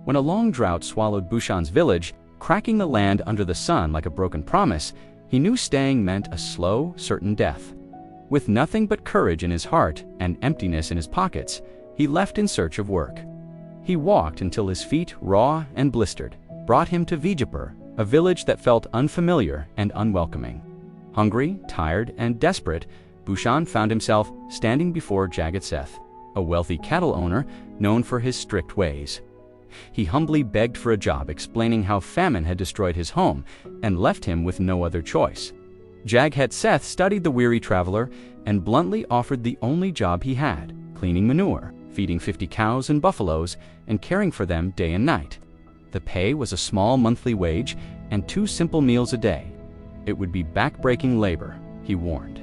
When a long drought swallowed Bhushan's village, cracking the land under the sun like a broken promise, he knew staying meant a slow, certain death. With nothing but courage in his heart and emptiness in his pockets, he left in search of work. He walked until his feet, raw and blistered, brought him to Vijapur, a village that felt unfamiliar and unwelcoming. Hungry, tired, and desperate, Bhushan found himself standing before Jagat Seth, a wealthy cattle owner known for his strict ways. He humbly begged for a job, explaining how famine had destroyed his home and left him with no other choice. Jagat Seth studied the weary traveler and bluntly offered the only job he had: cleaning manure, feeding 50 cows and buffaloes, and caring for them day and night. The pay was a small monthly wage and 2 simple meals a day. It would be back-breaking labor, he warned.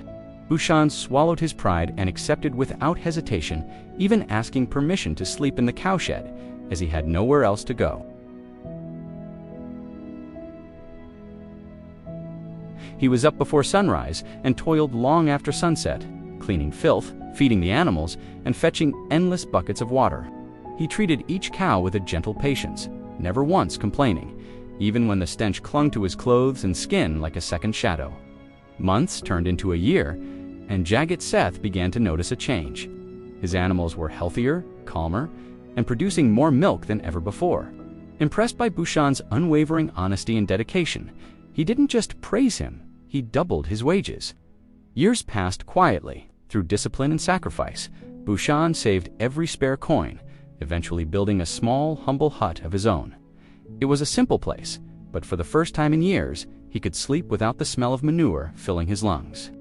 Bhushan swallowed his pride and accepted without hesitation, even asking permission to sleep in the cowshed, as he had nowhere else to go. He was up before sunrise and toiled long after sunset, cleaning filth, feeding the animals, and fetching endless buckets of water. He treated each cow with a gentle patience, never once complaining, even when the stench clung to his clothes and skin like a second shadow. Months turned into a year, and Jagat Seth began to notice a change. His animals were healthier, calmer, and producing more milk than ever before. Impressed by Bhushan's unwavering honesty and dedication, he didn't just praise him, he doubled his wages. Years passed quietly. Through discipline and sacrifice, Bhushan saved every spare coin, eventually building a small, humble hut of his own. It was a simple place, but for the first time in years, he could sleep without the smell of manure filling his lungs.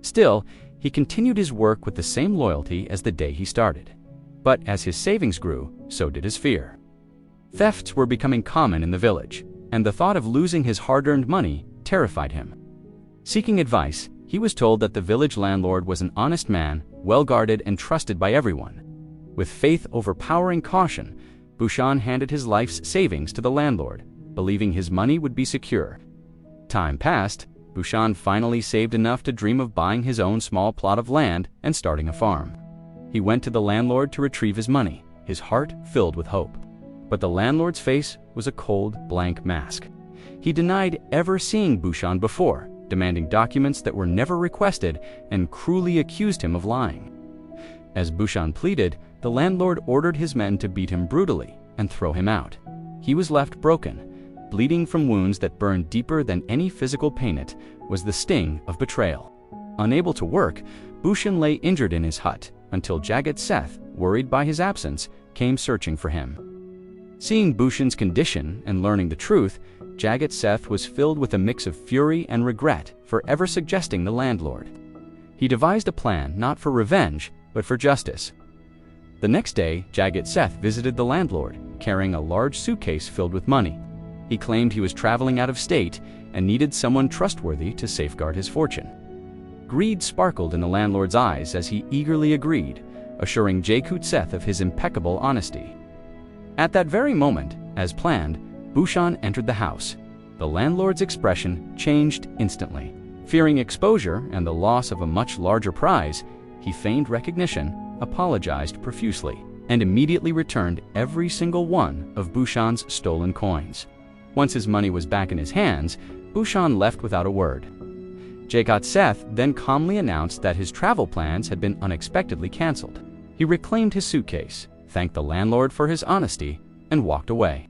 Still, he continued his work with the same loyalty as the day he started. But as his savings grew, so did his fear. Thefts were becoming common in the village, and the thought of losing his hard-earned money terrified him. Seeking advice, he was told that the village landlord was an honest man, well-guarded and trusted by everyone. With faith overpowering caution, Bhushan handed his life's savings to the landlord, believing his money would be secure. Time passed. Bhushan finally saved enough to dream of buying his own small plot of land and starting a farm. He went to the landlord to retrieve his money, his heart filled with hope. But the landlord's face was a cold, blank mask. He denied ever seeing Bhushan before, demanding documents that were never requested, and cruelly accused him of lying. As Bhushan pleaded, the landlord ordered his men to beat him brutally and throw him out. He was left broken. Bleeding from wounds that burned deeper than any physical pain. It was the sting of betrayal. Unable to work, Bhushan lay injured in his hut until Jagat Seth, worried by his absence, came searching for him. Seeing Bhushan's condition and learning the truth, Jagat Seth was filled with a mix of fury and regret for ever suggesting the landlord. He devised a plan not for revenge, but for justice. The next day, Jagat Seth visited the landlord, carrying a large suitcase filled with money. He claimed he was traveling out of state and needed someone trustworthy to safeguard his fortune. Greed sparkled in the landlord's eyes as he eagerly agreed, assuring Jagat Seth of his impeccable honesty. At that very moment, as planned, Bhushan entered the house. The landlord's expression changed instantly. Fearing exposure and the loss of a much larger prize, he feigned recognition, apologized profusely, and immediately returned every single one of Bhushan's stolen coins. Once his money was back in his hands, Bhushan left without a word. Jagat Seth then calmly announced that his travel plans had been unexpectedly canceled. He reclaimed his suitcase, thanked the landlord for his honesty, and walked away,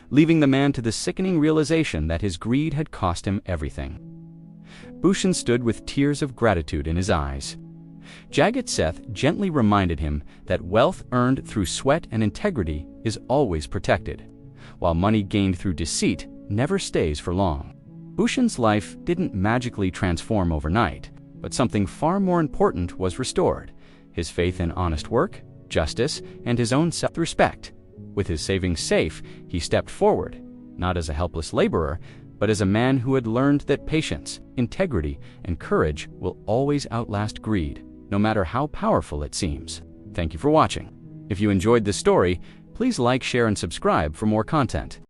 leaving the man to the sickening realization that his greed had cost him everything. Bhushan stood with tears of gratitude in his eyes. Jagat Seth gently reminded him that wealth earned through sweat and integrity is always protected, while money gained through deceit never stays for long. Bhushan's life didn't magically transform overnight, but something far more important was restored: his faith in honest work, justice, and his own self-respect. With his savings safe, he stepped forward, not as a helpless laborer, but as a man who had learned that patience, integrity, and courage will always outlast greed, no matter how powerful it seems. Thank you for watching. If you enjoyed this story, please like, share, and subscribe for more content.